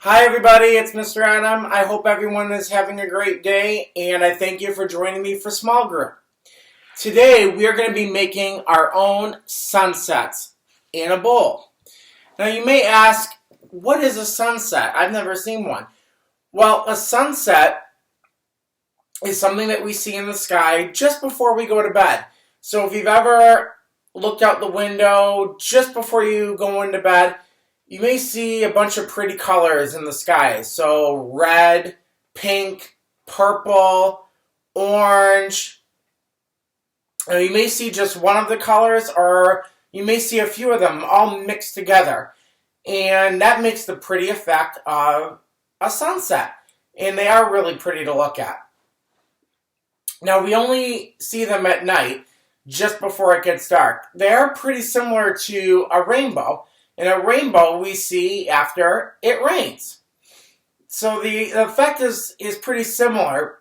Hi everybody, it's Mr. Adam. I hope everyone is having a great day, and I thank you for joining me for small group. Today we are going to be making our own sunsets in a bowl. Now you may ask, what is a sunset? I've never seen one. Well, a sunset is something that we see in the sky just before we go to bed. So if you've ever looked out the window just before you go into bed, you may see a bunch of pretty colors in the sky. So red, pink, purple, orange. You may see just one of the colors, or you may see a few of them all mixed together. And that makes the pretty effect of a sunset. And they are really pretty to look at. Now, we only see them at night, just before it gets dark. They are pretty similar to a rainbow. And a rainbow we see after it rains. So the effect is pretty similar.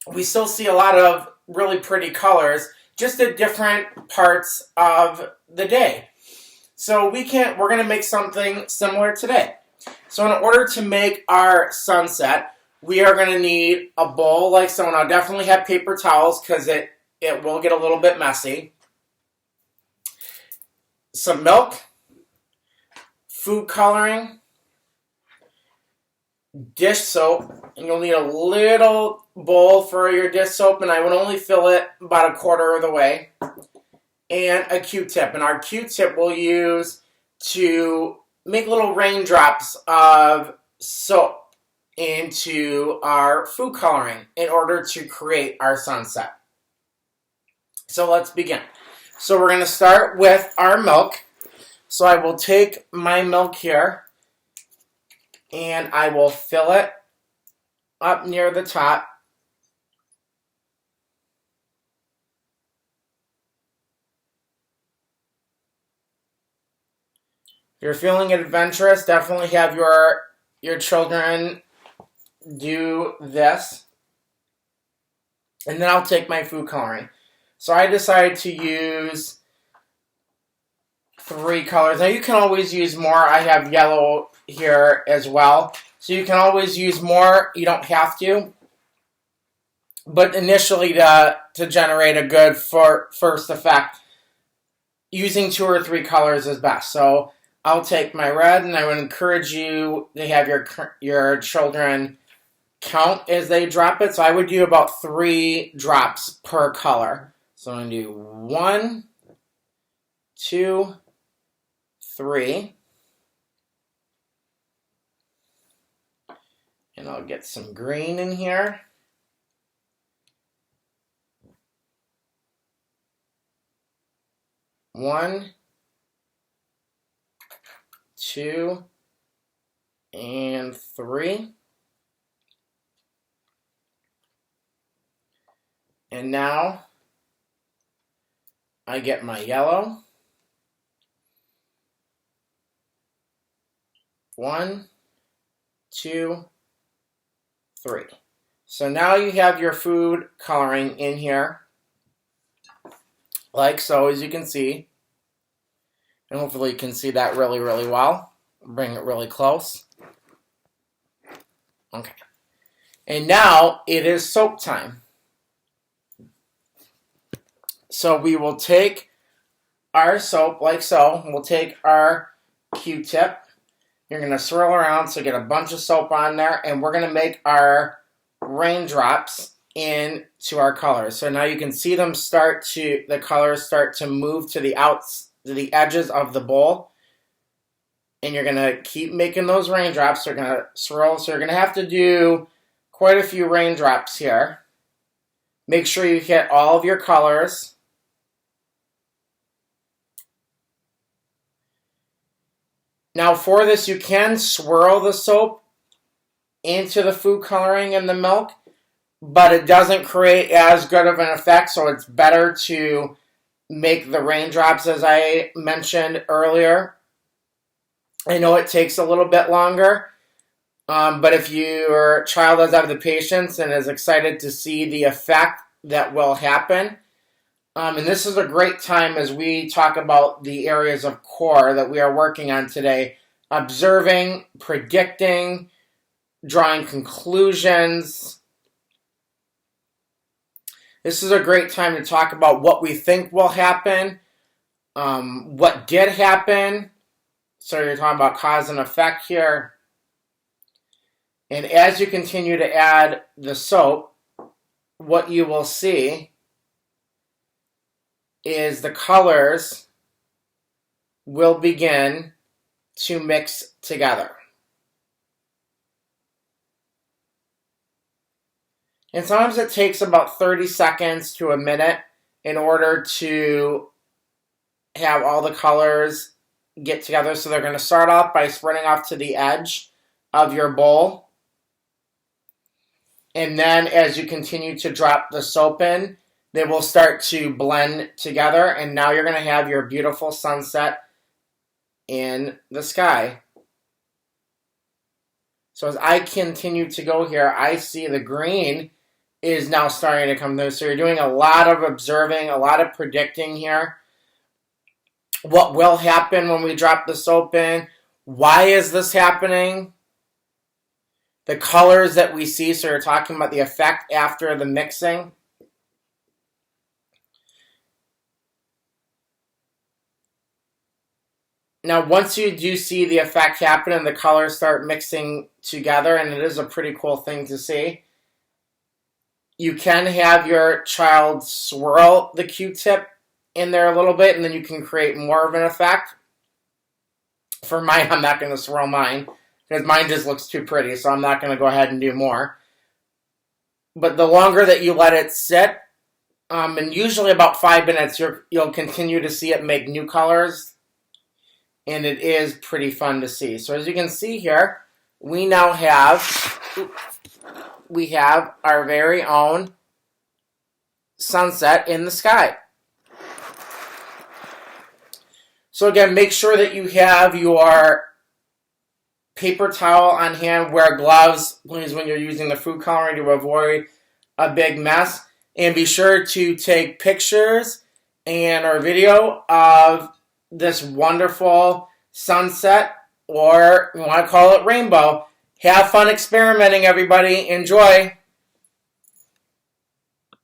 We still see a lot of really pretty colors, just at different parts of the day. So we're going to make something similar today. So in order to make our sunset, we are going to need a bowl like so. And I'll definitely have paper towels because it will get a little bit messy. Some milk. Food coloring, dish soap, and you'll need a little bowl for your dish soap, and I would only fill it about a quarter of the way, and a Q-tip. And our Q-tip we'll use to make little raindrops of soap into our food coloring in order to create our sunset. So let's begin. So we're going to start with our milk. So I will take my milk here and I will fill it up near the top. If you're feeling adventurous, definitely have your children do this. And then I'll take my food coloring. So I decided to use 3 colors. Now you can always use more. I have yellow here as well. So you can always use more. You don't have to. But initially to generate a good first effect, using 2 or 3 colors is best. So I'll take my red, and I would encourage you to have your children count as they drop it. So I would do about 3 drops per color. So I'm going to do 1, 2, 3, and I'll get some green in here. One, 2, and 3. And now I get my yellow. 1, 2, 3. So now you have your food coloring in here, like so, as you can see. And hopefully you can see that really, really well. Bring it really close. Okay. And now it is soap time. So we will take our soap, like so. We'll take our Q-tip. You're going to swirl around so get a bunch of soap on there, and we're going to make our raindrops into our colors. So now you can see them the colors start to move to the edges of the bowl, and you're going to keep making those raindrops. They're going to swirl, so you're going to have to do quite a few raindrops here. Make sure you hit all of your colors. Now for this, you can swirl the soap into the food coloring and the milk, but it doesn't create as good of an effect, so it's better to make the raindrops, as I mentioned earlier. I know it takes a little bit longer, but if your child does have the patience and is excited to see the effect that will happen, And this is a great time as we talk about the areas of core that we are working on today observing, predicting, drawing conclusions. This is a great time to talk about what we think will happen, what did happen. So you're talking about cause and effect here. And as you continue to add the soap, what you will see is the colors will begin to mix together. And sometimes it takes about 30 seconds to a minute in order to have all the colors get together. So they're going to start off by spreading off to the edge of your bowl. And then as you continue to drop the soap in, they will start to blend together. And now you're going to have your beautiful sunset in the sky. So as I continue to go here, I see the green is now starting to come through. So you're doing a lot of observing, a lot of predicting here. What will happen when we drop the soap in? Why is this happening? The colors that we see, so you're talking about the effect after the mixing. Now, once you do see the effect happen and the colors start mixing together, and it is a pretty cool thing to see, you can have your child swirl the Q-tip in there a little bit, and then you can create more of an effect. For mine, I'm not going to swirl mine, because mine just looks too pretty, so I'm not going to go ahead and do more. But the longer that you let it sit, and usually about 5 minutes, you'll continue to see it make new colors, and it is pretty fun to see. So as you can see here, we now have our very own sunset in the sky. So again, make sure that you have your paper towel on hand. Wear gloves, please, when you're using the food coloring to avoid a big mess. And be sure to take pictures and or video of this wonderful sunset, or you want to call it rainbow. Have fun experimenting, everybody. Enjoy.